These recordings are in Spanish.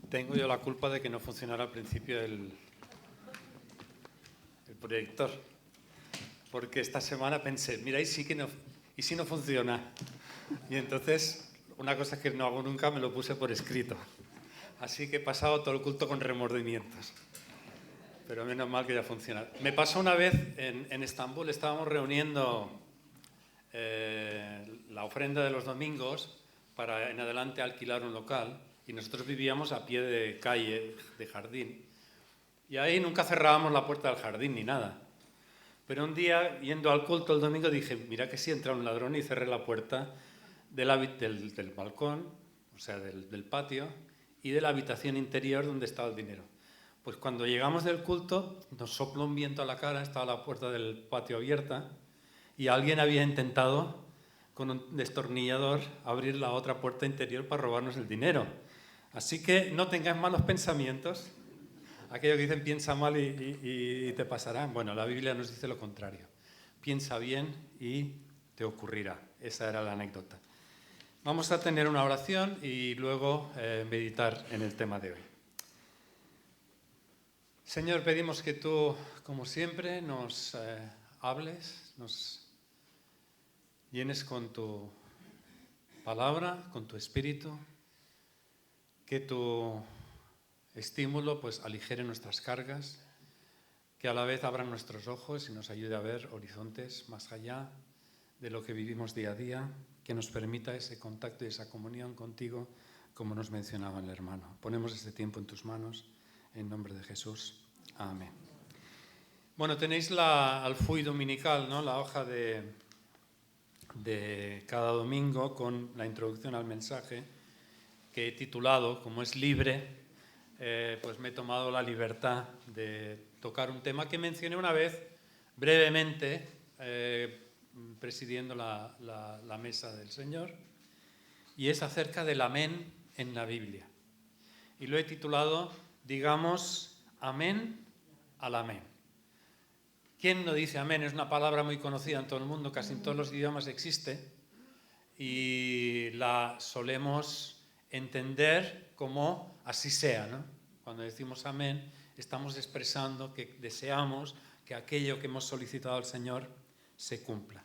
Tengo yo la culpa de que no funcionara al principio el proyector, porque esta semana pensé, mira, y si no funciona. Y entonces, una cosa que no hago nunca, me lo puse por escrito. Así que he pasado todo el culto con remordimientos. Pero menos mal que ya funciona. Me pasó una vez en Estambul, estábamos reuniendo la ofrenda de los domingos para en adelante alquilar un local, y nosotros vivíamos a pie de calle, de jardín, y ahí nunca cerrábamos la puerta del jardín ni nada. Pero un día, yendo al culto el domingo, dije, mira que si entra un ladrón, y cerré la puerta del balcón, o sea, del patio, y de la habitación interior donde estaba el dinero. Pues cuando llegamos del culto, nos sopló un viento a la cara, estaba la puerta del patio abierta, y alguien había intentado con un destornillador abrir la otra puerta interior para robarnos el dinero. Así que no tengáis malos pensamientos. Aquello que dicen piensa mal y te pasará. Bueno, la Biblia nos dice lo contrario. Piensa bien y te ocurrirá. Esa era la anécdota. Vamos a tener una oración y luego meditar en el tema de hoy. Señor, pedimos que tú, como siempre, nos hables, nos llenes con tu palabra, con tu espíritu, que tu estímulo pues aligere nuestras cargas, que a la vez abra nuestros ojos y nos ayude a ver horizontes más allá de lo que vivimos día a día, que nos permita ese contacto y esa comunión contigo, como nos mencionaba el hermano. Ponemos este tiempo en tus manos, en nombre de Jesús. Amén. Bueno, tenéis la alfuy dominical, ¿no? La hoja de cada domingo con la introducción al mensaje que he titulado, como es libre, pues me he tomado la libertad de tocar un tema que mencioné una vez brevemente presidiendo la mesa del Señor, y es acerca del amén en la Biblia. Y lo he titulado, digamos, amén al amén. ¿Quién no dice amén? Es una palabra muy conocida en todo el mundo, casi en todos los idiomas existe, y la solemos entender como así sea, ¿no? Cuando decimos amén, estamos expresando que deseamos que aquello que hemos solicitado al Señor se cumpla.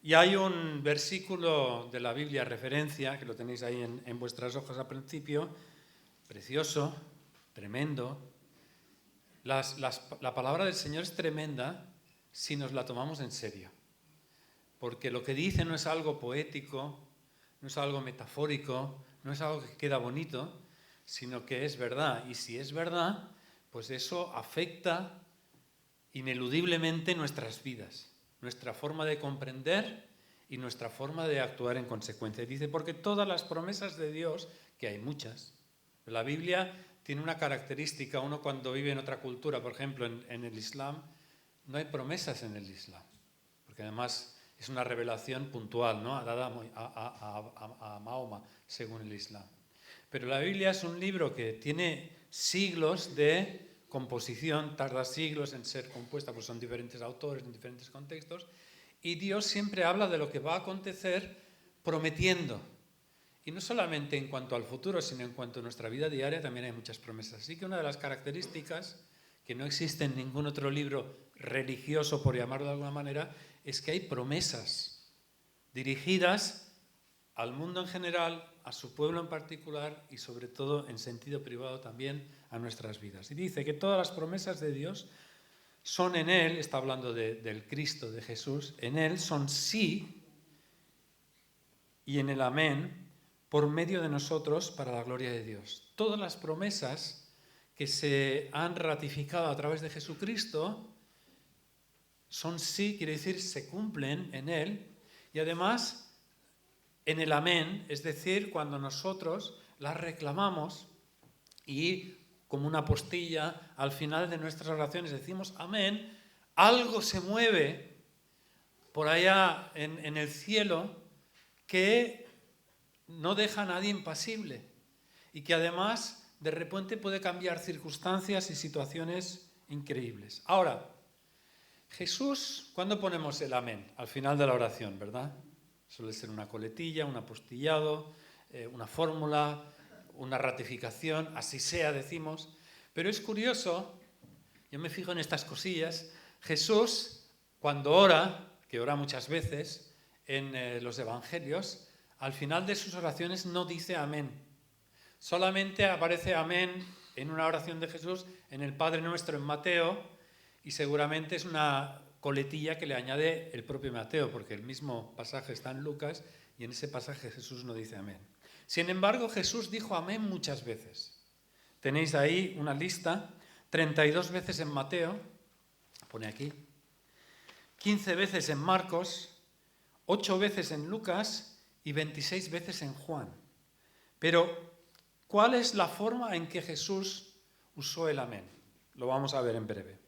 Y hay un versículo de la Biblia, referencia, que lo tenéis ahí en vuestras hojas al principio, precioso, tremendo. La palabra del Señor es tremenda si nos la tomamos en serio. Porque lo que dice no es algo poético, no es algo metafórico, no es algo que queda bonito, sino que es verdad. Y si es verdad, pues eso afecta ineludiblemente nuestras vidas, nuestra forma de comprender y nuestra forma de actuar en consecuencia. Dice, porque todas las promesas de Dios, que hay muchas, la Biblia tiene una característica, uno cuando vive en otra cultura, por ejemplo en el Islam, no hay promesas en el Islam, porque además es una revelación puntual, ¿no? Dada a Mahoma, según el Islam. Pero la Biblia es un libro que tiene siglos de composición, tarda siglos en ser compuesta, pues son diferentes autores en diferentes contextos, y Dios siempre habla de lo que va a acontecer prometiendo. Y no solamente en cuanto al futuro, sino en cuanto a nuestra vida diaria también hay muchas promesas. Así que una de las características que no existe en ningún otro libro religioso, por llamarlo de alguna manera, es que hay promesas dirigidas al mundo en general, a su pueblo en particular y sobre todo en sentido privado también a nuestras vidas. Y dice que todas las promesas de Dios son en Él, está hablando del Cristo, de Jesús, en Él son sí y en el amén por medio de nosotros para la gloria de Dios. Todas las promesas que se han ratificado a través de Jesucristo son sí, quiere decir, se cumplen en Él, y además en el amén, es decir, cuando nosotros las reclamamos y como una postilla al final de nuestras oraciones decimos amén, algo se mueve por allá en el cielo que no deja a nadie impasible y que además de repente puede cambiar circunstancias y situaciones increíbles. Ahora, Jesús, ¿cuándo ponemos el amén? Al final de la oración, ¿verdad? Suele ser una coletilla, un apostillado, una fórmula, una ratificación, así sea, decimos. Pero es curioso, yo me fijo en estas cosillas, Jesús, cuando ora, que ora muchas veces en los evangelios, al final de sus oraciones no dice amén. Solamente aparece amén en una oración de Jesús en el Padre Nuestro en Mateo, y seguramente es una coletilla que le añade el propio Mateo, porque el mismo pasaje está en Lucas y en ese pasaje Jesús no dice amén. Sin embargo, Jesús dijo amén muchas veces. Tenéis ahí una lista, 32 veces en Mateo, pone aquí, 15 veces en Marcos, 8 veces en Lucas y 26 veces en Juan. Pero, ¿cuál es la forma en que Jesús usó el amén? Lo vamos a ver en breve.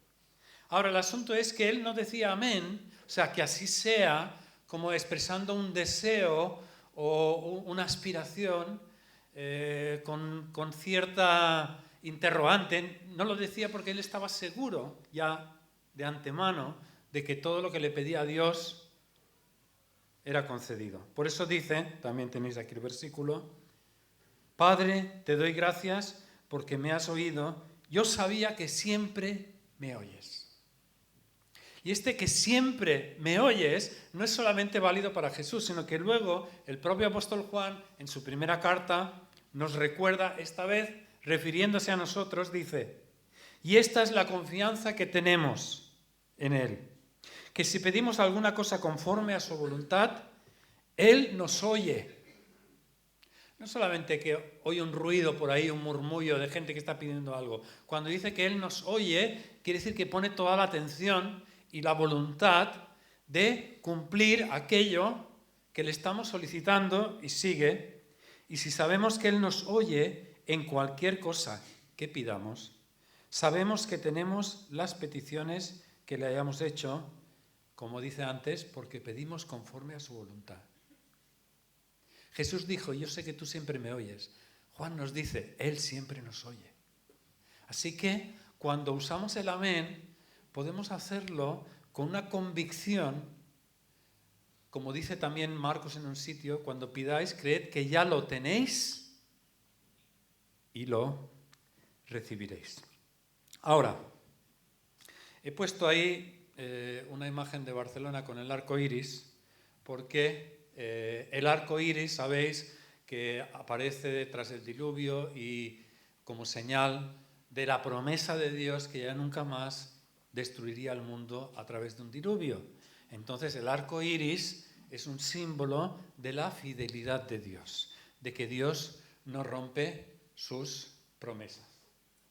Ahora, el asunto es que él no decía amén, o sea, que así sea, como expresando un deseo o una aspiración con cierta interrogante. No lo decía porque él estaba seguro ya de antemano de que todo lo que le pedía a Dios era concedido. Por eso dice, también tenéis aquí el versículo, Padre, te doy gracias porque me has oído. Yo sabía que siempre me oyes. Y este que siempre me oyes no es solamente válido para Jesús, sino que luego el propio apóstol Juan, en su primera carta, nos recuerda, esta vez refiriéndose a nosotros, dice, y esta es la confianza que tenemos en Él, que si pedimos alguna cosa conforme a su voluntad, Él nos oye. No solamente que oye un ruido por ahí, un murmullo de gente que está pidiendo algo. Cuando dice que Él nos oye, quiere decir que pone toda la atención y la voluntad de cumplir aquello que le estamos solicitando y sigue. Y si sabemos que Él nos oye en cualquier cosa que pidamos, sabemos que tenemos las peticiones que le hayamos hecho, como dice antes, porque pedimos conforme a su voluntad. Jesús dijo, yo sé que tú siempre me oyes. Juan nos dice, Él siempre nos oye. Así que cuando usamos el amén, podemos hacerlo con una convicción, como dice también Marcos en un sitio, cuando pidáis, creed que ya lo tenéis y lo recibiréis. Ahora, he puesto ahí una imagen de Barcelona con el arco iris, porque el arco iris, sabéis, que aparece tras el diluvio y como señal de la promesa de Dios que ya nunca más destruiría el mundo a través de un diluvio. Entonces el arco iris es un símbolo de la fidelidad de Dios, de que Dios no rompe sus promesas.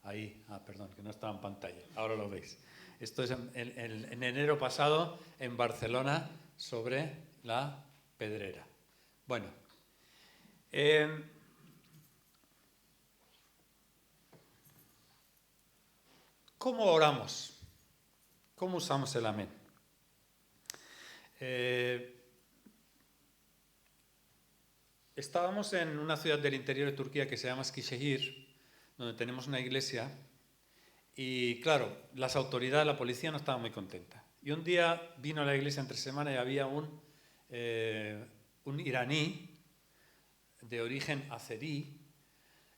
Ahí, perdón, que no estaba en pantalla, ahora lo veis. Esto es en enero pasado en Barcelona sobre la Pedrera. Bueno, ¿cómo oramos? ¿Cómo usamos el amén? Estábamos en una ciudad del interior de Turquía que se llama Eskişehir, donde tenemos una iglesia, y claro, las autoridades, la policía no estaban muy contentas. Y un día vino a la iglesia entre semana y había un iraní de origen azerí,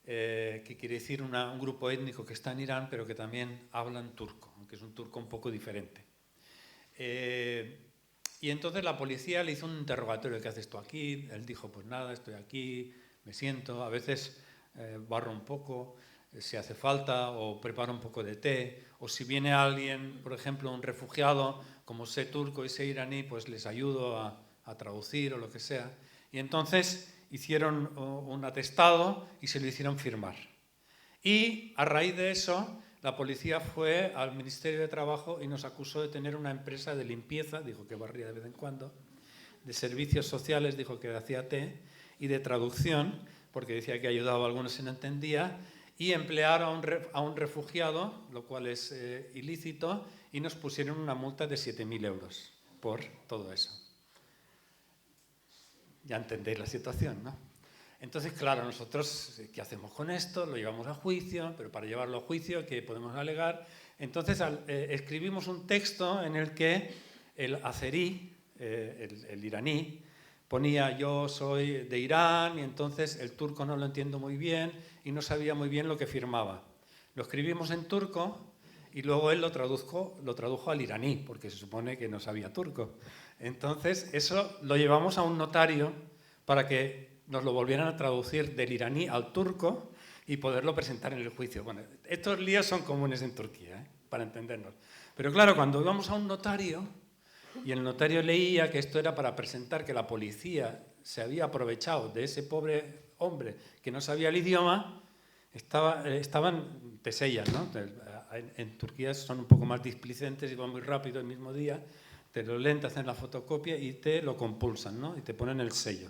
que quiere decir un grupo étnico que está en Irán, pero que también hablan turco, aunque es un turco un poco diferente. Y entonces la policía le hizo un interrogatorio, ¿qué haces tú aquí? Él dijo, pues nada, estoy aquí, me siento, a veces barro un poco, si hace falta, o preparo un poco de té, o si viene alguien, por ejemplo, un refugiado, como sé turco y sé iraní, pues les ayudo a traducir o lo que sea. Y entonces hicieron un atestado y se lo hicieron firmar. Y a raíz de eso, la policía fue al Ministerio de Trabajo y nos acusó de tener una empresa de limpieza, dijo que barría de vez en cuando, de servicios sociales, dijo que hacía té, y de traducción, porque decía que ayudaba a algunos si no entendía, y emplear a un refugiado, lo cual es ilícito, y nos pusieron una multa de 7.000 euros por todo eso. Ya entendéis la situación, ¿no? Entonces, claro, nosotros, ¿qué hacemos con esto? Lo llevamos a juicio, pero para llevarlo a juicio, ¿qué podemos alegar? Entonces, escribimos un texto en el que el azerí, el iraní, ponía yo soy de Irán y entonces el turco no lo entiendo muy bien y no sabía muy bien lo que firmaba. Lo escribimos en turco y luego él lo tradujo al iraní, porque se supone que no sabía turco. Entonces eso lo llevamos a un notario para que nos lo volvieran a traducir del iraní al turco y poderlo presentar en el juicio. Bueno, estos líos son comunes en Turquía, para entendernos. Pero claro, cuando íbamos a un notario y el notario leía que esto era para presentar que la policía se había aprovechado de ese pobre hombre que no sabía el idioma, estaban te sellan, ¿no? En Turquía son un poco más displicentes y van muy rápido el mismo día, te lo leen, te hacen la fotocopia y te lo compulsan, ¿no? Y te ponen el sello.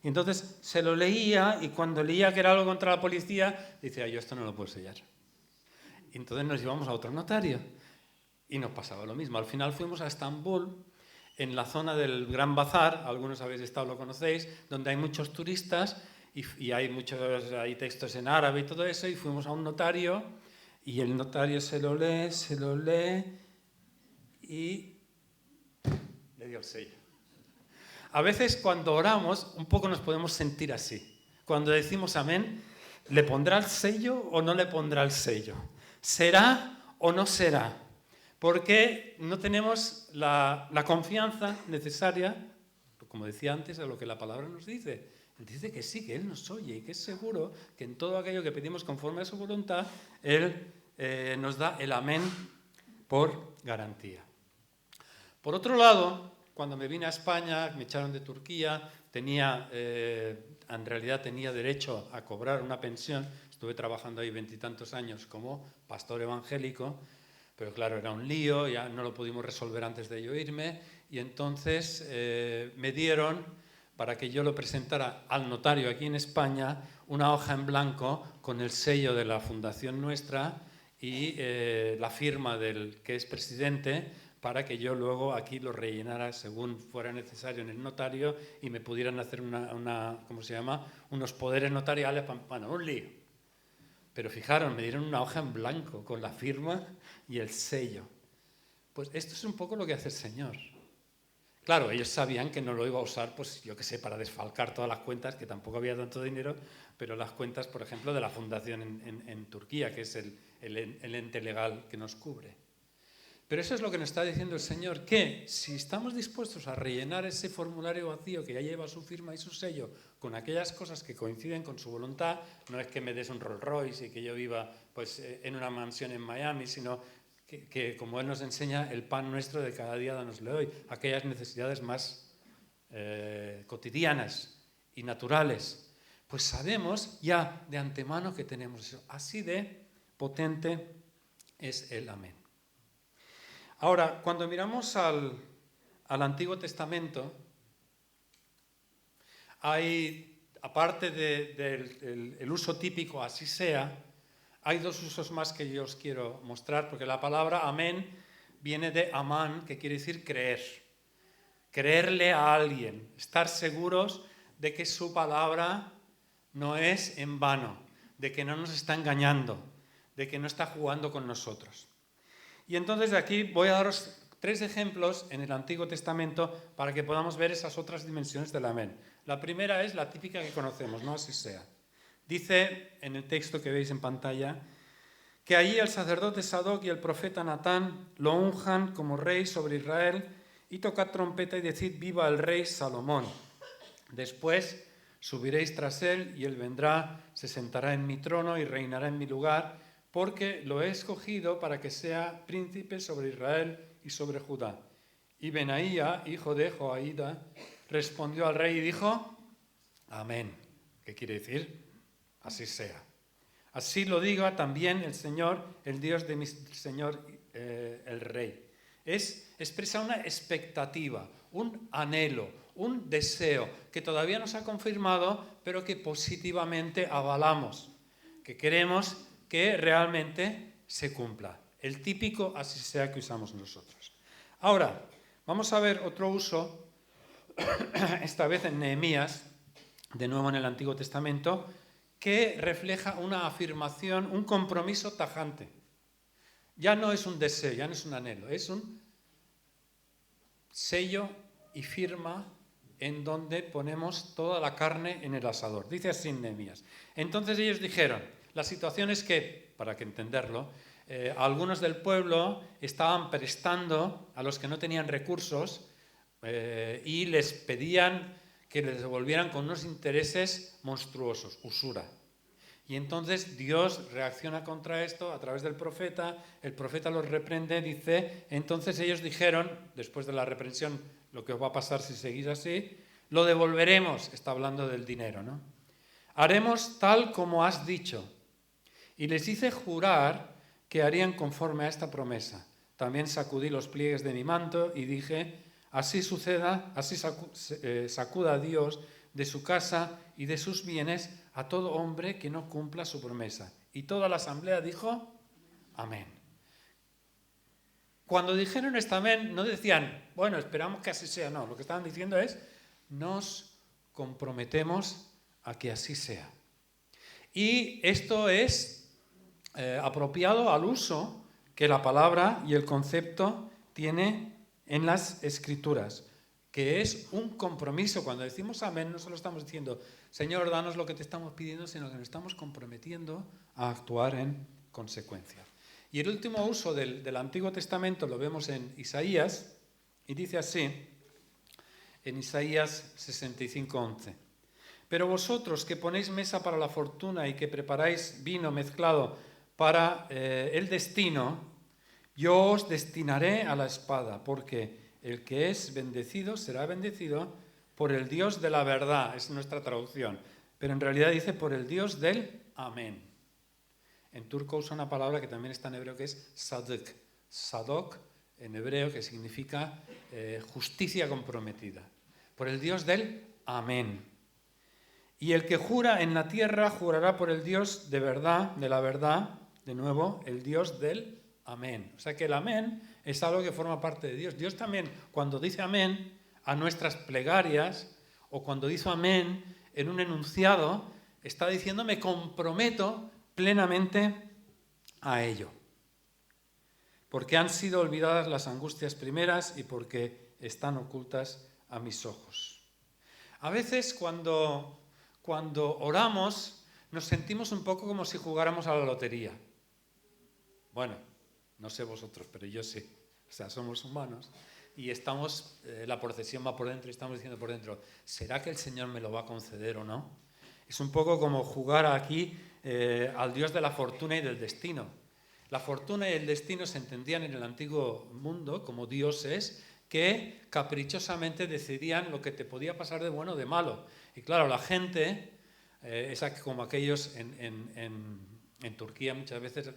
Y entonces se lo leía y cuando leía que era algo contra la policía, decía, yo esto no lo puedo sellar. Y entonces nos íbamos a otro notario y nos pasaba lo mismo. Al final fuimos a Estambul, en la zona del Gran Bazar, algunos habéis estado, lo conocéis, donde hay muchos turistas y hay textos en árabe y todo eso, y fuimos a un notario y el notario se lo lee y le dio el sello. A veces cuando oramos un poco nos podemos sentir así. Cuando decimos amén, ¿le pondrá el sello o no le pondrá el sello? ¿Será o no será? Porque no tenemos la confianza necesaria, como decía antes, a lo que la palabra nos dice. Él dice que sí, que Él nos oye y que es seguro que en todo aquello que pedimos conforme a su voluntad, Él nos da el amén por garantía. Por otro lado, cuando me vine a España, me echaron de Turquía, en realidad tenía derecho a cobrar una pensión, estuve trabajando ahí 20 y tantos años como pastor evangélico, pero claro, era un lío, ya no lo pudimos resolver antes de yo irme, y entonces me dieron, para que yo lo presentara al notario aquí en España, una hoja en blanco con el sello de la fundación nuestra y la firma del que es presidente, para que yo luego aquí lo rellenara según fuera necesario en el notario y me pudieran hacer ¿cómo se llama? Unos poderes notariales, bueno, un lío. Pero fijaros, me dieron una hoja en blanco con la firma y el sello. Pues esto es un poco lo que hace el Señor. Claro, ellos sabían que no lo iba a usar, pues yo qué sé, para desfalcar todas las cuentas, que tampoco había tanto dinero, pero las cuentas, por ejemplo, de la fundación en Turquía, que es el ente legal que nos cubre. Pero eso es lo que nos está diciendo el Señor, que si estamos dispuestos a rellenar ese formulario vacío que ya lleva su firma y su sello con aquellas cosas que coinciden con su voluntad, no es que me des un Rolls Royce y que yo viva pues, en una mansión en Miami, sino que como Él nos enseña, el pan nuestro de cada día danosle hoy, aquellas necesidades más cotidianas y naturales, pues sabemos ya de antemano que tenemos eso. Así de potente es el amén. Ahora, cuando miramos al Antiguo Testamento, hay, aparte del uso típico, así sea, hay dos usos más que yo os quiero mostrar, porque la palabra amén viene de amán, que quiere decir creer. Creerle a alguien, estar seguros de que su palabra no es en vano, de que no nos está engañando, de que no está jugando con nosotros. Y entonces de aquí voy a daros 3 ejemplos en el Antiguo Testamento para que podamos ver esas otras dimensiones del amén. La primera es la típica que conocemos, no así sea. Dice en el texto que veis en pantalla que allí el sacerdote Sadoc y el profeta Natán lo unjan como rey sobre Israel y tocad trompeta y decid viva el rey Salomón. Después subiréis tras él y él vendrá, se sentará en mi trono y reinará en mi lugar, porque lo he escogido para que sea príncipe sobre Israel y sobre Judá. Y Benaía, hijo de Joaída, respondió al rey y dijo, amén. ¿Qué quiere decir? Así sea. Así lo diga también el Señor, el Dios de mi Señor, el Rey. Expresa una expectativa, un anhelo, un deseo que todavía no se ha confirmado, pero que positivamente avalamos, que queremos que realmente se cumpla. El típico así sea que usamos nosotros. Ahora, vamos a ver otro uso, esta vez en Nehemías, de nuevo en el Antiguo Testamento, que refleja una afirmación, un compromiso tajante. Ya no es un deseo, ya no es un anhelo, es un sello y firma en donde ponemos toda la carne en el asador. Dice así en Nehemías. Entonces ellos dijeron, la situación es que, para que entenderlo, algunos del pueblo estaban prestando a los que no tenían recursos y les pedían que les devolvieran con unos intereses monstruosos, usura. Y entonces Dios reacciona contra esto a través del profeta, el profeta los reprende, dice, entonces ellos dijeron, después de la reprensión, lo que os va a pasar si seguís así, lo devolveremos, está hablando del dinero, ¿no? Haremos tal como has dicho. Y les hice jurar que harían conforme a esta promesa. También sacudí los pliegues de mi manto y dije, así suceda, así sacuda a Dios de su casa y de sus bienes a todo hombre que no cumpla su promesa. Y toda la asamblea dijo, amén. Cuando dijeron este amén, no decían, bueno, esperamos que así sea, no. Lo que estaban diciendo es, nos comprometemos a que así sea. Y esto es apropiado al uso que la palabra y el concepto tiene en las Escrituras, que es un compromiso. Cuando decimos amén, no solo estamos diciendo, Señor, danos lo que te estamos pidiendo, sino que nos estamos comprometiendo a actuar en consecuencia. Y el último uso del Antiguo Testamento lo vemos en Isaías, y dice así, en Isaías 65:11. Pero vosotros que ponéis mesa para la fortuna y que preparáis vino mezclado para el destino, yo os destinaré a la espada, porque el que es bendecido será bendecido por el Dios de la verdad, es nuestra traducción, pero en realidad dice por el Dios del amén. En turco usa una palabra que también está en hebreo que es sadık, sadok en hebreo, que significa justicia comprometida, por el Dios del amén. Y el que jura en la tierra jurará por el Dios de verdad, de la verdad, de nuevo, el Dios del amén. O sea que el amén es algo que forma parte de Dios. Dios también, cuando dice amén a nuestras plegarias, o cuando dice amén en un enunciado, está diciendo me comprometo plenamente a ello. Porque han sido olvidadas las angustias primeras y porque están ocultas a mis ojos. A veces cuando oramos nos sentimos un poco como si jugáramos a la lotería. Bueno, no sé vosotros, pero yo sí. O sea, somos humanos y estamos, la procesión va por dentro y estamos diciendo por dentro, ¿será que el Señor me lo va a conceder o no? Es un poco como jugar aquí al Dios de la fortuna y del destino. La fortuna y el destino se entendían en el antiguo mundo como dioses que caprichosamente decidían lo que te podía pasar de bueno o de malo. Y claro, la gente, es como aquellos en Turquía muchas veces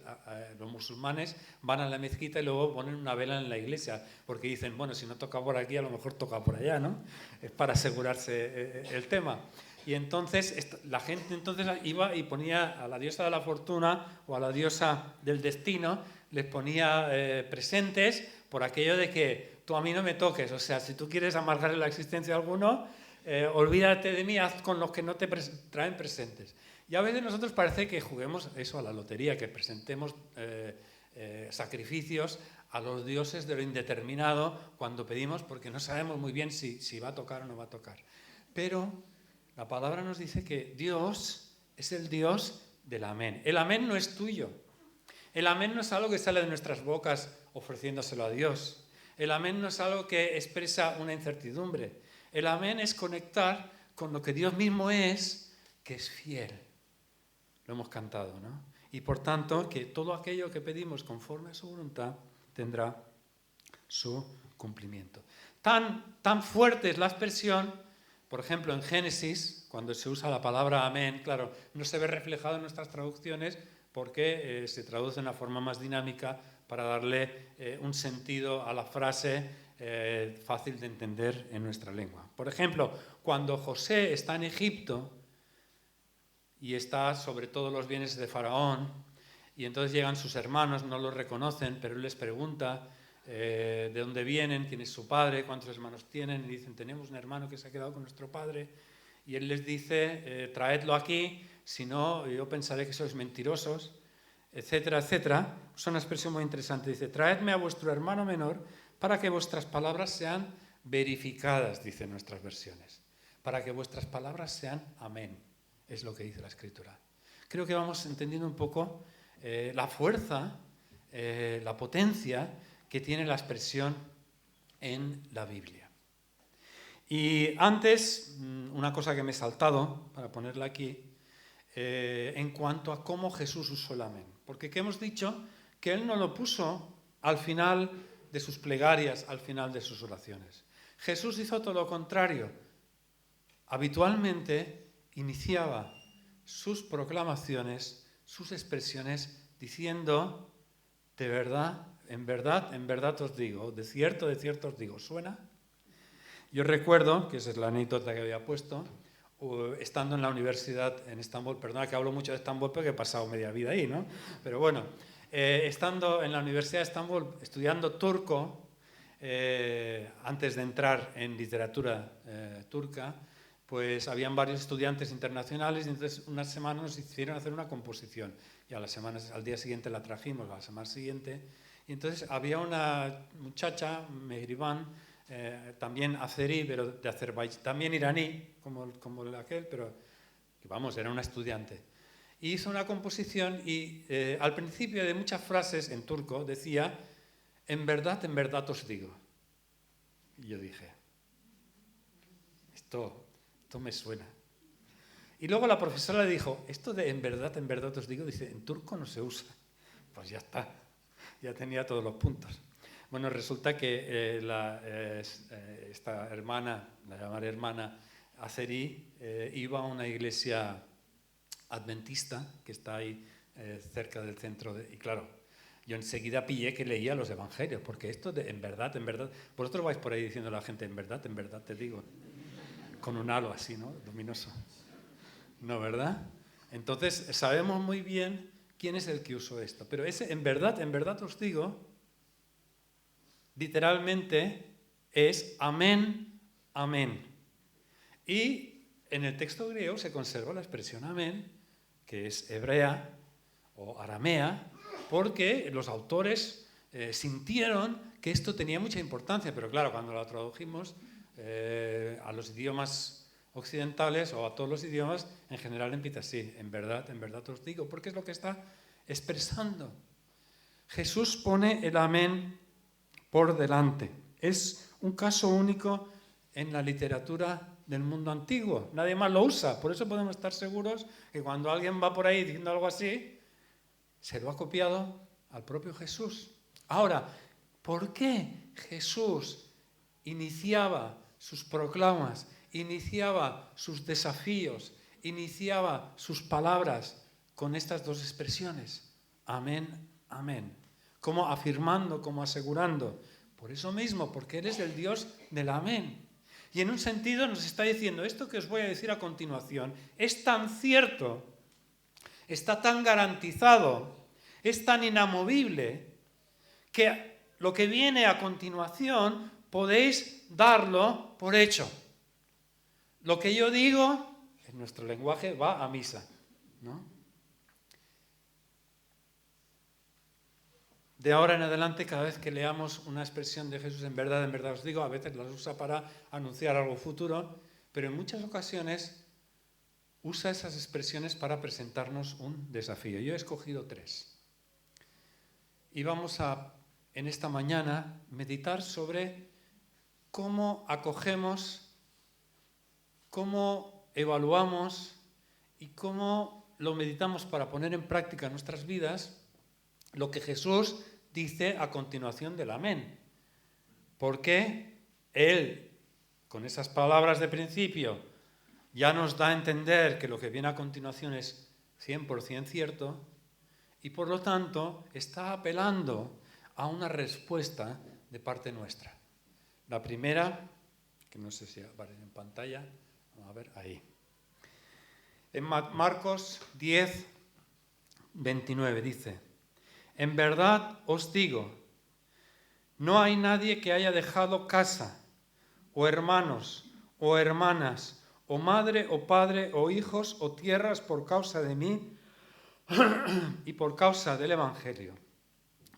los musulmanes van a la mezquita y luego ponen una vela en la iglesia porque dicen, bueno, si no toca por aquí a lo mejor toca por allá, ¿no? Es para asegurarse el tema. Y entonces la gente entonces iba y ponía a la diosa de la fortuna o a la diosa del destino, les ponía presentes por aquello de que tú a mí no me toques, o sea, si tú quieres amargarle la existencia a alguno, olvídate de mí, haz con los que no te traen presentes. Y a veces nosotros parece que juguemos eso a la lotería, que presentemos sacrificios a los dioses de lo indeterminado cuando pedimos, porque no sabemos muy bien si va a tocar o no va a tocar. Pero la palabra nos dice que Dios es el Dios del amén. El amén no es tuyo. El amén no es algo que sale de nuestras bocas ofreciéndoselo a Dios. El amén no es algo que expresa una incertidumbre. El amén es conectar con lo que Dios mismo es, que es fiel. Lo hemos cantado, ¿no? Y por tanto, que todo aquello que pedimos conforme a su voluntad tendrá su cumplimiento. Tan fuerte es la expresión, por ejemplo, en Génesis, cuando se usa la palabra amén, claro, no se ve reflejado en nuestras traducciones porque se traduce de una forma más dinámica para darle un sentido a la frase fácil de entender en nuestra lengua. Por ejemplo, cuando José está en Egipto y está sobre todos los bienes de Faraón, y entonces llegan sus hermanos, no los reconocen, pero él les pregunta de dónde vienen, quién es su padre, cuántos hermanos tienen, y dicen, tenemos un hermano que se ha quedado con nuestro padre, y él les dice, traedlo aquí, si no, yo pensaré que sois mentirosos, etcétera, etcétera. Es una expresión muy interesante, dice, traedme a vuestro hermano menor para que vuestras palabras sean verificadas, dicen nuestras versiones, para que vuestras palabras sean amén, es lo que dice la Escritura. Creo que vamos entendiendo un poco la fuerza, la potencia que tiene la expresión en la Biblia. Y antes, una cosa que me he saltado, para ponerla aquí, en cuanto a cómo Jesús usó el amén. Porque ¿qué hemos dicho? Que Él no lo puso al final de sus plegarias, al final de sus oraciones. Jesús hizo todo lo contrario. Habitualmente iniciaba sus proclamaciones, sus expresiones, diciendo, de verdad, en verdad os digo, de cierto os digo. ¿Suena? Yo recuerdo, que esa es la anécdota que había puesto, estando en la universidad en Estambul, perdona que hablo mucho de Estambul porque he pasado media vida ahí, ¿no? Pero bueno, estando en la Universidad de Estambul estudiando turco, antes de entrar en literatura turca, pues habían varios estudiantes internacionales y entonces unas semanas nos hicieron hacer una composición y al día siguiente la trajimos, a la semana siguiente, y entonces había una muchacha, Mehriban, también azerí, pero de Azerbaiyán, también iraní, como aquel, pero vamos, era una estudiante. Y hizo una composición y al principio de muchas frases en turco decía, en verdad os digo. Y yo dije, esto me suena. Y luego la profesora le dijo, esto de en verdad os digo, dice, en turco no se usa. Pues ya está, ya tenía todos los puntos. Bueno, resulta que esta hermana, la llamada hermana azerí, iba a una iglesia adventista que está ahí cerca del centro. Y claro, yo enseguida pillé que leía los evangelios, porque esto de en verdad, vosotros vais por ahí diciendo a la gente, en verdad te digo, con un halo así, ¿no? Luminoso. ¿No, verdad? Entonces, sabemos muy bien quién es el que usó esto. Pero ese en verdad os digo, literalmente es amén, amén. Y en el texto griego se conserva la expresión amén, que es hebrea o aramea, porque los autores sintieron que esto tenía mucha importancia, pero claro, cuando lo tradujimos a los idiomas occidentales o a todos los idiomas, en general empieza así, en verdad os digo, porque es lo que está expresando. Jesús pone el amén por delante. Es un caso único en la literatura del mundo antiguo. Nadie más lo usa. Por eso podemos estar seguros que cuando alguien va por ahí diciendo algo así, se lo ha copiado al propio Jesús. Ahora, ¿por qué Jesús iniciaba sus proclamas, iniciaba sus desafíos, iniciaba sus palabras con estas dos expresiones? Amén, amén. Como afirmando, como asegurando. Por eso mismo, porque Él es el Dios del amén. Y en un sentido nos está diciendo, esto que os voy a decir a continuación es tan cierto, está tan garantizado, es tan inamovible, que lo que viene a continuación podéis darlo por hecho. Lo que yo digo, en nuestro lenguaje, va a misa, ¿no? De ahora en adelante, cada vez que leamos una expresión de Jesús, en verdad os digo, a veces las usa para anunciar algo futuro, pero en muchas ocasiones usa esas expresiones para presentarnos un desafío. Yo he escogido 3. Y vamos a, en esta mañana, meditar sobre cómo acogemos, cómo evaluamos y cómo lo meditamos para poner en práctica en nuestras vidas lo que Jesús dice a continuación del amén. Porque Él, con esas palabras de principio, ya nos da a entender que lo que viene a continuación es 100% cierto y por lo tanto está apelando a una respuesta de parte nuestra. La primera, que no sé si aparece en pantalla, vamos a ver ahí. En Marcos 10, 29 dice: en verdad os digo, no hay nadie que haya dejado casa, o hermanos, o hermanas, o madre, o padre, o hijos, o tierras por causa de mí y por causa del Evangelio,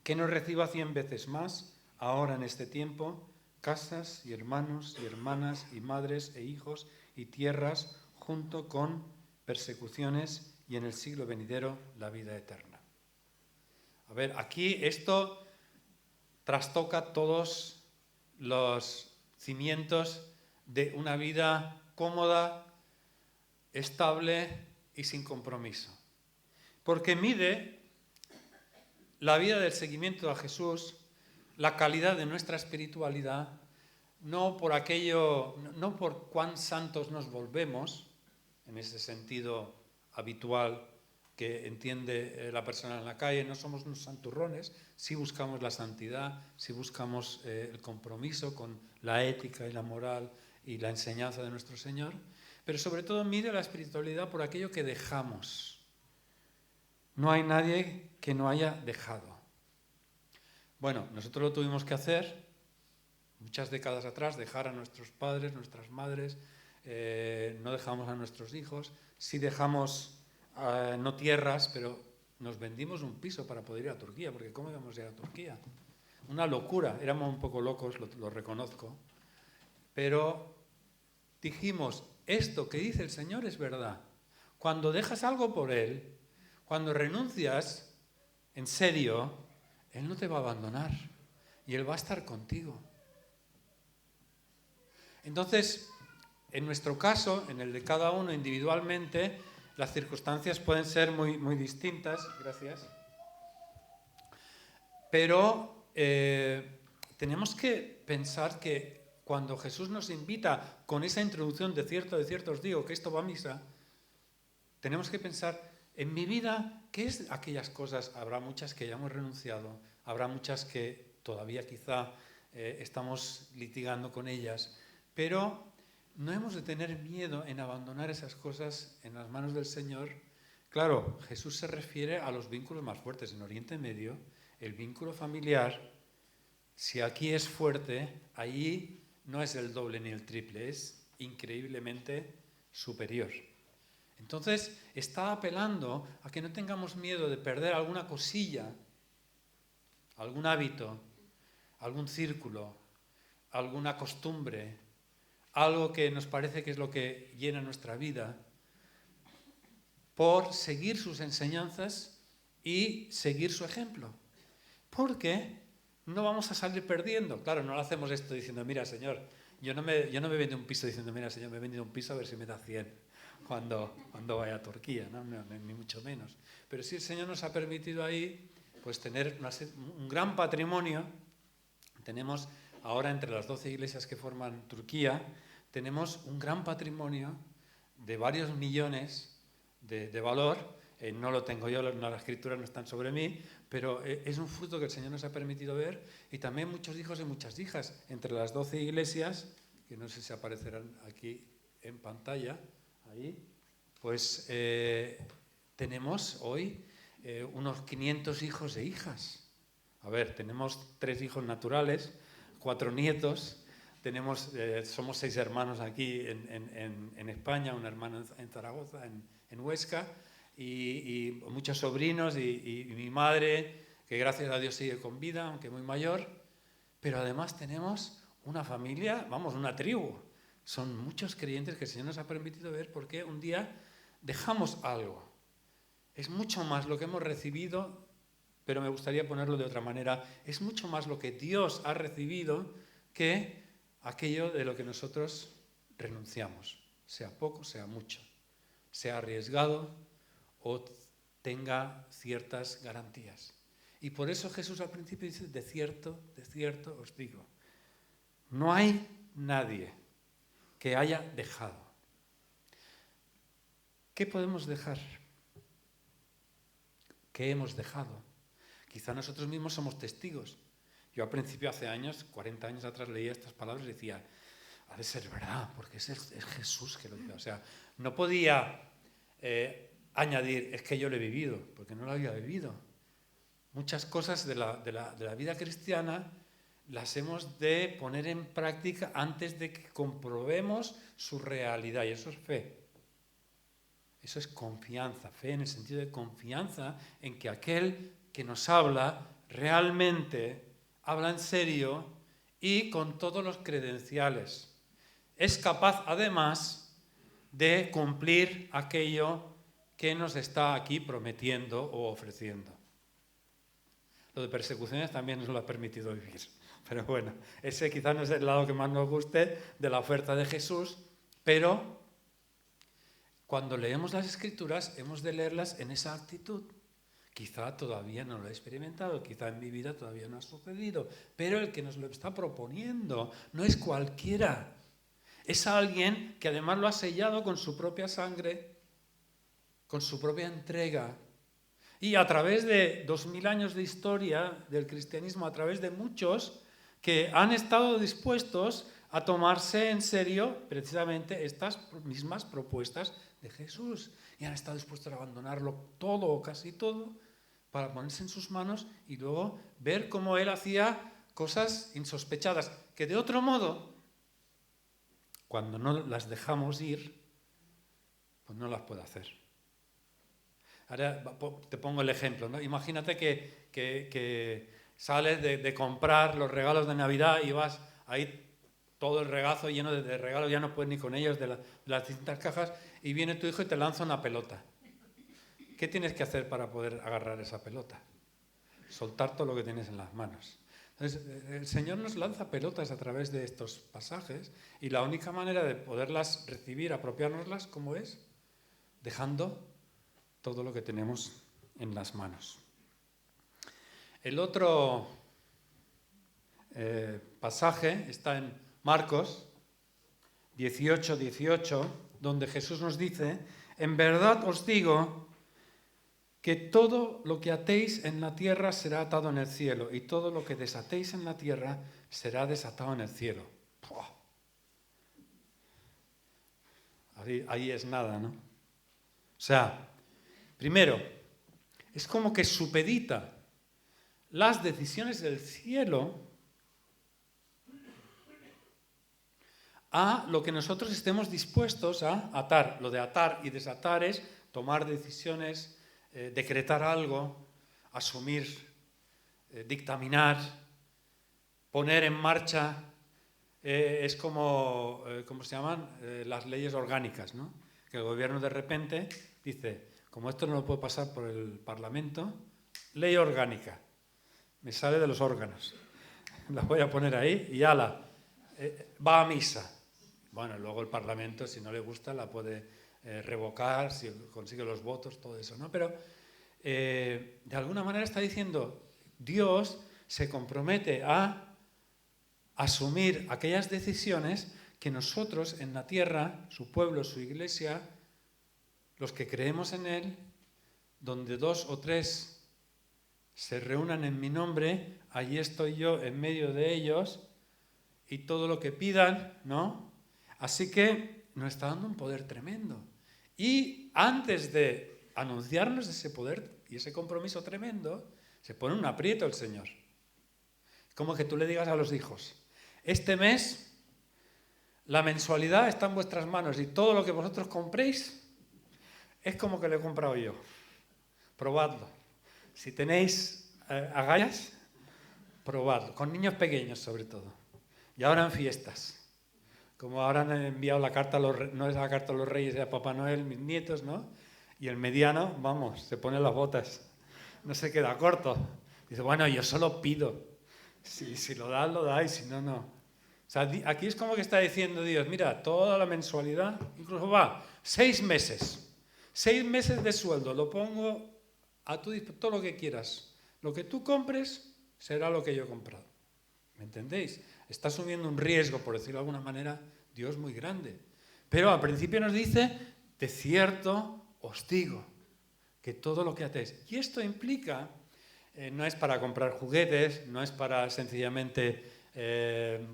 que no reciba 100 veces más, ahora en este tiempo, casas y hermanos y hermanas y madres e hijos y tierras, junto con persecuciones y en el siglo venidero la vida eterna. A ver, aquí esto trastoca todos los cimientos de una vida cómoda, estable y sin compromiso. Porque mide la vida del seguimiento a Jesús, la calidad de nuestra espiritualidad, no por aquello, no por cuán santos nos volvemos, en ese sentido habitual que entiende la persona en la calle, no somos unos santurrones, sí buscamos la santidad, sí buscamos el compromiso con la ética y la moral y la enseñanza de nuestro Señor, pero sobre todo mide la espiritualidad por aquello que dejamos. No hay nadie que no haya dejado. Bueno, nosotros lo tuvimos que hacer muchas décadas atrás, dejar a nuestros padres, nuestras madres, no dejamos a nuestros hijos, sí dejamos no tierras, pero nos vendimos un piso para poder ir a Turquía, porque ¿cómo íbamos a ir a Turquía? Una locura, éramos un poco locos, lo reconozco, pero dijimos, esto que dice el Señor es verdad. Cuando dejas algo por Él, cuando renuncias, en serio, Él no te va a abandonar y Él va a estar contigo. Entonces, en nuestro caso, en el de cada uno individualmente, las circunstancias pueden ser muy, muy distintas, gracias, pero tenemos que pensar que cuando Jesús nos invita con esa introducción de cierto os digo que esto va a misa, tenemos que pensar en mi vida, ¿qué es aquellas cosas? Habrá muchas que ya hemos renunciado, habrá muchas que todavía quizá estamos litigando con ellas, pero no hemos de tener miedo en abandonar esas cosas en las manos del Señor. Claro, Jesús se refiere a los vínculos más fuertes. En Oriente Medio, el vínculo familiar, si aquí es fuerte, allí no es el doble ni el triple, es increíblemente superior. Entonces, está apelando a que no tengamos miedo de perder alguna cosilla, algún hábito, algún círculo, alguna costumbre, algo que nos parece que es lo que llena nuestra vida, por seguir sus enseñanzas y seguir su ejemplo. Porque no vamos a salir perdiendo. Claro, no lo hacemos esto diciendo, mira, Señor, yo no me vendo un piso diciendo, mira, Señor, me he vendido un piso a ver si me da 100 cuando vaya a Turquía, ¿no? Ni mucho menos. Pero sí el Señor nos ha permitido ahí pues tener un gran patrimonio. Tenemos ahora entre las 12 iglesias que forman Turquía, tenemos un gran patrimonio de varios millones de valor. No lo tengo yo, las escrituras no están sobre mí, pero es un fruto que el Señor nos ha permitido ver, y también muchos hijos y muchas hijas. Entre las 12 iglesias, que no sé si aparecerán aquí en pantalla, ahí, pues tenemos hoy unos 500 hijos e hijas. A ver, tenemos 3 hijos naturales, 4 nietos, somos 6 hermanos aquí en España, un hermano en Zaragoza, en Huesca, y muchos sobrinos, y mi madre, que gracias a Dios sigue con vida, aunque muy mayor, pero además tenemos una familia, vamos, una tribu. Son muchos creyentes que el Señor nos ha permitido ver, porque un día dejamos algo. Es mucho más lo que hemos recibido, pero me gustaría ponerlo de otra manera. Es mucho más lo que Dios ha recibido que aquello de lo que nosotros renunciamos, sea poco, sea mucho, sea arriesgado o tenga ciertas garantías. Y por eso Jesús al principio dice, de cierto os digo, no hay nadie que haya dejado. ¿Qué podemos dejar? ¿Qué hemos dejado? Quizá nosotros mismos somos testigos. Yo al principio, hace años, 40 años atrás, leía estas palabras y decía, ha de ser verdad, porque es Jesús que lo dice. O sea, no podía añadir, es que yo lo he vivido, porque no lo había vivido. Muchas cosas de la vida cristiana las hemos de poner en práctica antes de que comprobemos su realidad, y eso es fe. Eso es confianza, fe en el sentido de confianza en que aquel que nos habla realmente habla en serio y con todos los credenciales. Es capaz, además, de cumplir aquello que nos está aquí prometiendo o ofreciendo. Lo de persecuciones también nos lo ha permitido vivir. Pero bueno, ese quizás no es el lado que más nos guste de la oferta de Jesús, pero cuando leemos las Escrituras hemos de leerlas en esa actitud. Quizá todavía no lo he experimentado, quizá en mi vida todavía no ha sucedido, pero el que nos lo está proponiendo no es cualquiera. Es alguien que además lo ha sellado con su propia sangre, con su propia entrega. Y a través de 2000 años de historia del cristianismo, a través de muchos que han estado dispuestos a tomarse en serio precisamente estas mismas propuestas de Jesús. Y han estado dispuestos a abandonarlo todo o casi todo para ponerse en sus manos y luego ver cómo Él hacía cosas insospechadas, que de otro modo, cuando no las dejamos ir, pues no las puede hacer. Ahora te pongo el ejemplo, ¿no? Imagínate que sales de comprar los regalos de Navidad y vas ahí todo el regazo lleno de regalos, ya no puedes ni con ellos, de las distintas cajas, y viene tu hijo y te lanza una pelota. ¿Qué tienes que hacer para poder agarrar esa pelota? Soltar todo lo que tienes en las manos. Entonces, el Señor nos lanza pelotas a través de estos pasajes y la única manera de poderlas recibir, apropiárnoslas, ¿cómo es? Dejando todo lo que tenemos en las manos. El otro pasaje está en Marcos 18:18, donde Jesús nos dice: en verdad os digo que todo lo que atéis en la tierra será atado en el cielo, y todo lo que desatéis en la tierra será desatado en el cielo. Ahí es nada, ¿no? O sea, primero, es como que supedita las decisiones del cielo a lo que nosotros estemos dispuestos a atar. Lo de atar y desatar es tomar decisiones, decretar algo, asumir, dictaminar, poner en marcha. Es como, ¿cómo se llaman? Las leyes orgánicas, ¿no? Que el gobierno de repente dice, como esto no lo puedo pasar por el Parlamento, ley orgánica. Me sale de los órganos. La voy a poner ahí y ala, va a misa. Bueno, luego el Parlamento, si no le gusta, la puede revocar, si consigue los votos, todo eso, ¿no? Pero de alguna manera está diciendo, Dios se compromete a asumir aquellas decisiones que nosotros en la tierra, su pueblo, su iglesia, los que creemos en Él, donde 2 o 3 se reúnan en mi nombre, allí estoy yo en medio de ellos, y todo lo que pidan, ¿no? Así que nos está dando un poder tremendo. Y antes de anunciarnos ese poder y ese compromiso tremendo, se pone un aprieto el Señor. Como que tú le digas a los hijos, este mes la mensualidad está en vuestras manos y todo lo que vosotros compréis es como que lo he comprado yo. Probadlo. Si tenéis agallas, probadlo. Con niños pequeños sobre todo. Y ahora en fiestas. Como ahora han enviado la carta a no es la carta a los reyes, es a Papá Noel, mis nietos, ¿no? Y el mediano, vamos, se pone las botas. No se queda corto. Dice, bueno, yo solo pido. Si lo da, lo da, y si no, no. O sea, aquí es como que está diciendo Dios, mira, toda la mensualidad, incluso va, 6 meses. 6 meses de sueldo, lo pongo a tu disposición, todo lo que quieras. Lo que tú compres será lo que yo he comprado. ¿Me entendéis? Está asumiendo un riesgo, por decirlo de alguna manera, Dios muy grande. Pero al principio nos dice, de cierto os digo, que todo lo que atéis. Y esto implica, no es para comprar juguetes, no es para sencillamente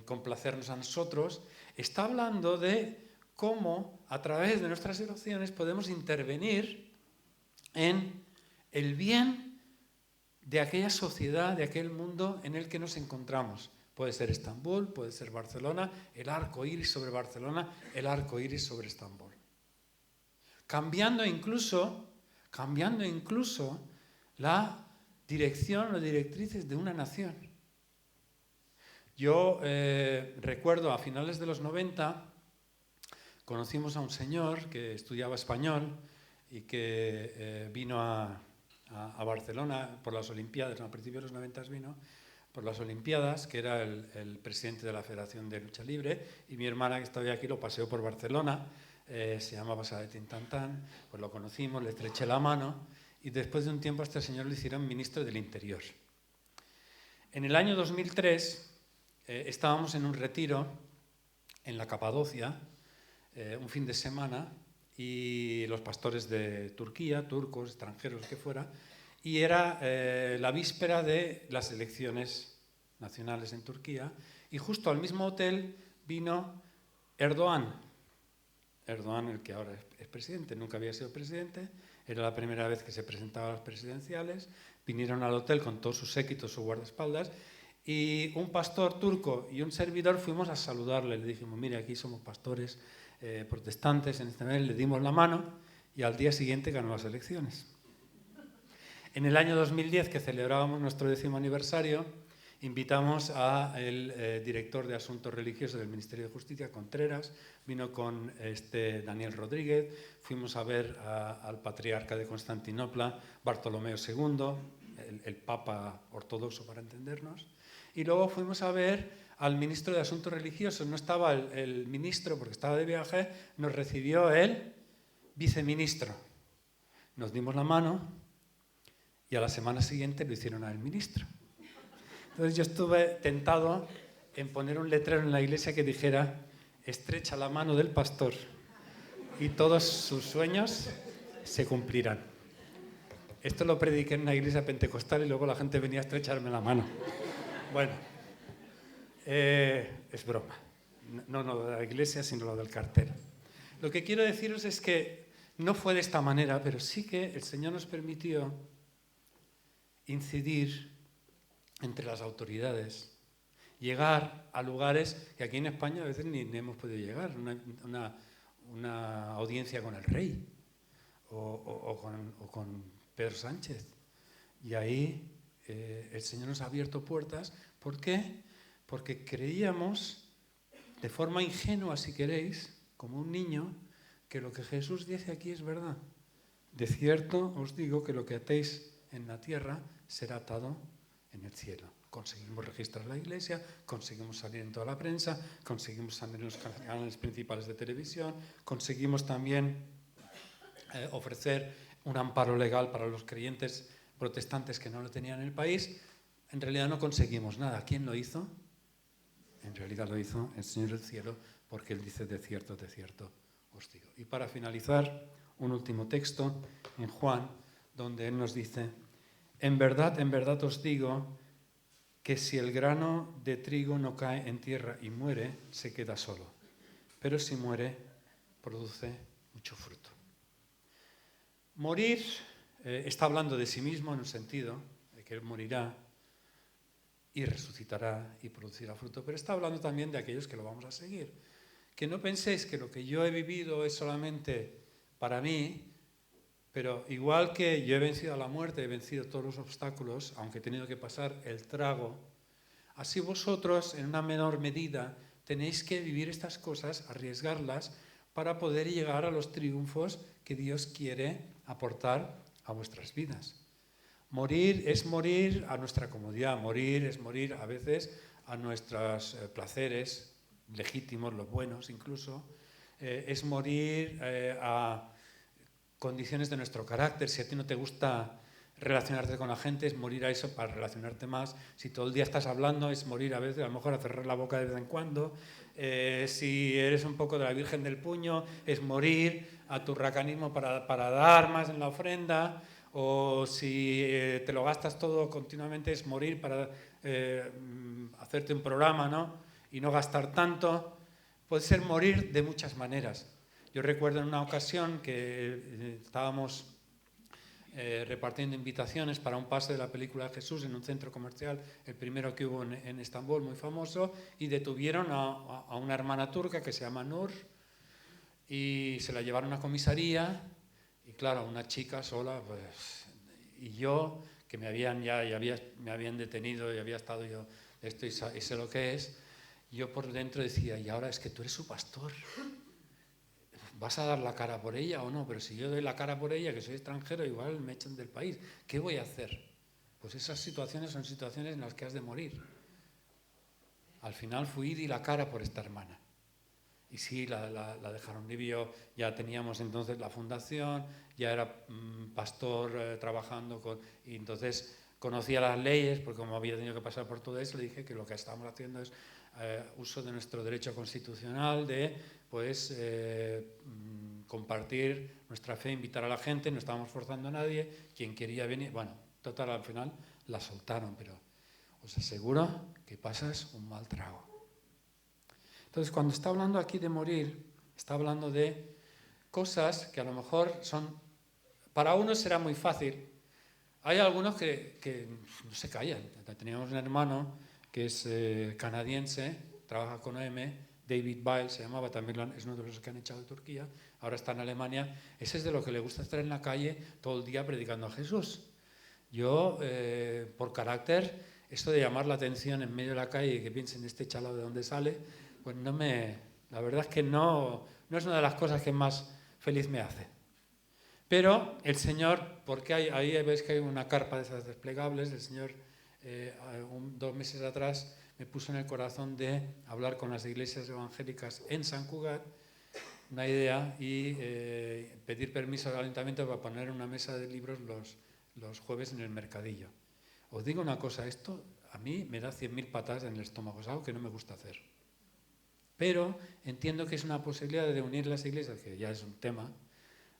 complacernos a nosotros, está hablando de cómo a través de nuestras oraciones podemos intervenir en el bien de aquella sociedad, de aquel mundo en el que nos encontramos. Puede ser Estambul, puede ser Barcelona, el arco iris sobre Barcelona, el arco iris sobre Estambul. Cambiando incluso la dirección o directrices de una nación. Yo recuerdo a finales de los 90 conocimos a un señor que estudiaba español y que vino a Barcelona por las Olimpiadas, a principios de los 90 vino por las Olimpiadas, que era el presidente de la Federación de Lucha Libre, y mi hermana que estaba aquí lo paseó por Barcelona, se llamaba Saet Tintantán, pues lo conocimos, le estreché la mano y después de un tiempo a este señor le hicieron ministro del Interior. En el año 2003 estábamos en un retiro en la Capadocia, un fin de semana, y los pastores de Turquía, turcos, extranjeros, que fuera, y era la víspera de las elecciones nacionales en Turquía, y justo al mismo hotel vino Erdogan, el que ahora es presidente, nunca había sido presidente, era la primera vez que se presentaba a las presidenciales, vinieron al hotel con todos sus séquitos, sus guardaespaldas, y un pastor turco y un servidor fuimos a saludarle, le dijimos, mire, aquí somos pastores protestantes, en este mes le dimos la mano y al día siguiente ganó las elecciones. En el año 2010, que celebrábamos nuestro 10º aniversario, invitamos al director de Asuntos Religiosos del Ministerio de Justicia, Contreras, vino con Daniel Rodríguez, fuimos a ver al patriarca de Constantinopla, Bartolomeo II, el papa ortodoxo para entendernos, y luego fuimos a ver al ministro de Asuntos Religiosos. No estaba el ministro porque estaba de viaje, nos recibió el viceministro. Nos dimos la mano y a la semana siguiente lo hicieron al ministro. Entonces yo estuve tentado en poner un letrero en la iglesia que dijera estrecha la mano del pastor y todos sus sueños se cumplirán. Esto lo prediqué en una iglesia pentecostal y luego la gente venía a estrecharme la mano. Bueno, es broma. No lo de la iglesia, sino lo del cartel. Lo que quiero deciros es que no fue de esta manera, pero sí que el Señor nos permitió incidir entre las autoridades, llegar a lugares que aquí en España a veces ni hemos podido llegar, una audiencia con el rey o con Pedro Sánchez. Y ahí el Señor nos ha abierto puertas. ¿Por qué? Porque creíamos, de forma ingenua si queréis, como un niño, que lo que Jesús dice aquí es verdad. De cierto os digo que lo que atéis en la tierra será atado en el cielo. Conseguimos registrar la iglesia, conseguimos salir en toda la prensa, conseguimos salir en los canales principales de televisión, conseguimos también ofrecer un amparo legal para los creyentes protestantes que no lo tenían en el país. En realidad no conseguimos nada. ¿Quién lo hizo? En realidad lo hizo el Señor del cielo, porque Él dice, de cierto os digo. Y para finalizar, un último texto en Juan, donde Él nos dice, en verdad os digo que si el grano de trigo no cae en tierra y muere, se queda solo. Pero si muere, produce mucho fruto. Morir está hablando de sí mismo en un sentido, de que Él morirá y resucitará y producirá fruto, pero está hablando también de aquellos que lo vamos a seguir. Que no penséis que lo que yo he vivido es solamente para mí, pero igual que yo he vencido a la muerte, he vencido todos los obstáculos, aunque he tenido que pasar el trago, así vosotros, en una menor medida, tenéis que vivir estas cosas, arriesgarlas, para poder llegar a los triunfos que Dios quiere aportar a vuestras vidas. Morir es morir a nuestra comodidad, morir es morir a veces a nuestros placeres legítimos, los buenos incluso, es morir a condiciones de nuestro carácter. Si a ti no te gusta relacionarte con la gente, es morir a eso para relacionarte más. Si todo el día estás hablando, es morir a veces, a lo mejor a cerrar la boca de vez en cuando. Si eres un poco de la Virgen del Puño, es morir a tu racanismo para dar más en la ofrenda. O si te lo gastas todo continuamente, es morir para hacerte un programa, ¿no? Y no gastar tanto. Puede ser morir de muchas maneras. Yo recuerdo en una ocasión que estábamos repartiendo invitaciones para un pase de la película de Jesús en un centro comercial, el primero que hubo en Estambul, muy famoso, y detuvieron a una hermana turca que se llama Nur y se la llevaron a comisaría. Y claro, una chica sola, pues, y yo, que me habían detenido y había estado yo esto y sé lo que es, yo por dentro decía, y ahora es que tú eres su pastor. ¿Vas a dar la cara por ella o no? Pero si yo doy la cara por ella, que soy extranjero, igual me echan del país. ¿Qué voy a hacer? Pues esas situaciones son situaciones en las que has de morir. Al final fui y di la cara por esta hermana. Y sí, la dejaron libre. Ya teníamos entonces la fundación, ya era pastor trabajando y entonces conocía las leyes, porque como había tenido que pasar por todo eso, le dije que lo que estábamos haciendo es uso de nuestro derecho constitucional de compartir nuestra fe, invitar a la gente, no estábamos forzando a nadie, quien quería venir, bueno, total, al final la soltaron, pero os aseguro que pasas un mal trago. Entonces, cuando está hablando aquí de morir, está hablando de cosas que a lo mejor son, para unos será muy fácil. Hay algunos que no se callan. Teníamos un hermano que es canadiense, trabaja con OM, David Bile se llamaba, también es uno de los que han echado de Turquía, ahora está en Alemania. Ese es de lo que le gusta estar en la calle todo el día predicando a Jesús. Yo, por carácter, esto de llamar la atención en medio de la calle y que piensen este chalao de dónde sale, pues la verdad es que no es una de las cosas que más feliz me hace. Pero el Señor, porque ahí ves que hay una carpa de esas desplegables, el Señor 2 meses atrás me puso en el corazón de hablar con las iglesias evangélicas en Sant Cugat, una idea, y pedir permiso al ayuntamiento para poner una mesa de libros los jueves en el mercadillo. Os digo una cosa, esto a mí me da 100.000 patadas en el estómago, es algo que no me gusta hacer. Pero entiendo que es una posibilidad de unir las iglesias, que ya es un tema.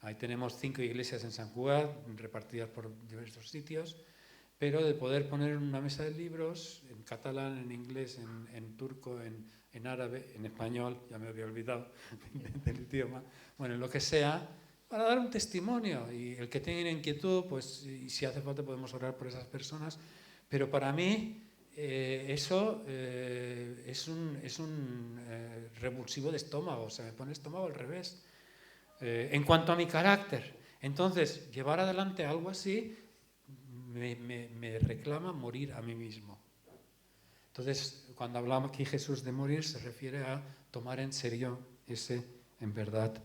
Ahí tenemos 5 iglesias en Sant Cugat, repartidas por diversos sitios, pero de poder poner una mesa de libros en catalán, en inglés, en turco, en árabe, en español, ya me había olvidado del idioma, bueno, en lo que sea, para dar un testimonio. Y el que tenga inquietud, pues si hace falta podemos orar por esas personas. Pero para mí eso es un revulsivo de estómago, se me pone el estómago al revés. En cuanto a mi carácter, entonces, llevar adelante algo así me reclama morir a mí mismo. Entonces, cuando hablamos aquí Jesús de morir, se refiere a tomar en serio ese en verdad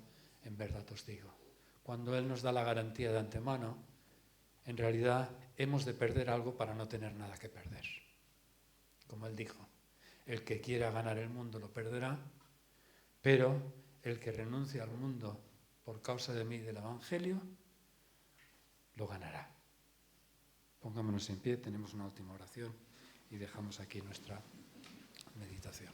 os digo. Cuando Él nos da la garantía de antemano, en realidad hemos de perder algo para no tener nada que perder. Como Él dijo, el que quiera ganar el mundo lo perderá, pero el que renuncie al mundo por causa de mí y del Evangelio, lo ganará. Pongámonos en pie, tenemos una última oración y dejamos aquí nuestra meditación.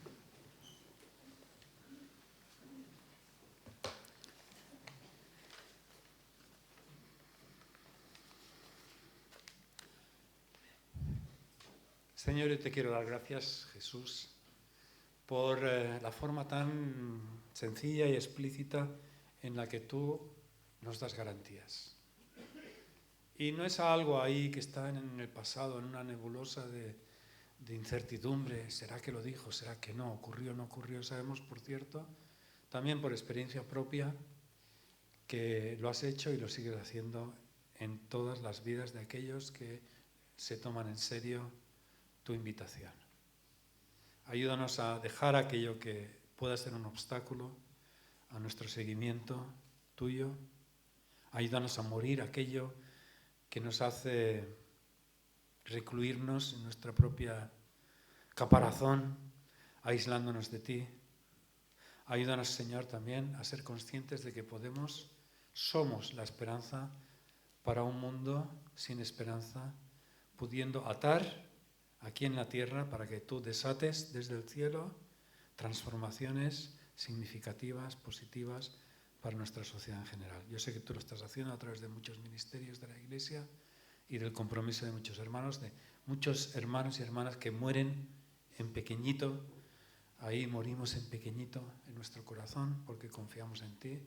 Señor, yo te quiero dar gracias, Jesús, por la forma tan sencilla y explícita en la que tú nos das garantías. Y no es algo ahí que está en el pasado, en una nebulosa de incertidumbre. ¿Será que lo dijo? ¿Será que no? ¿Ocurrió o no ocurrió? Sabemos, por cierto, también por experiencia propia, que lo has hecho y lo sigues haciendo en todas las vidas de aquellos que se toman en serio tu invitación. Ayúdanos a dejar aquello que pueda ser un obstáculo a nuestro seguimiento tuyo. Ayúdanos a morir aquello que nos hace recluirnos en nuestra propia caparazón, aislándonos de ti. Ayúdanos, Señor, también a ser conscientes de que somos la esperanza para un mundo sin esperanza, pudiendo atar aquí en la tierra para que tú desates desde el cielo transformaciones significativas, positivas para nuestra sociedad en general. Yo sé que tú lo estás haciendo a través de muchos ministerios de la Iglesia y del compromiso de muchos hermanos y hermanas que mueren en pequeñito. Ahí morimos en pequeñito en nuestro corazón porque confiamos en ti.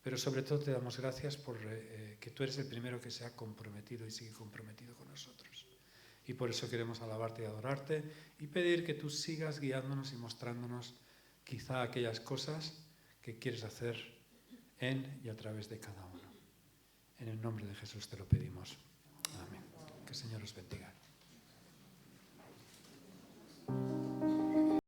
Pero sobre todo te damos gracias por que tú eres el primero que se ha comprometido y sigue comprometido con nosotros. Y por eso queremos alabarte y adorarte y pedir que tú sigas guiándonos y mostrándonos quizá aquellas cosas que quieres hacer en y a través de cada uno. En el nombre de Jesús te lo pedimos. Amén. Que el Señor os bendiga.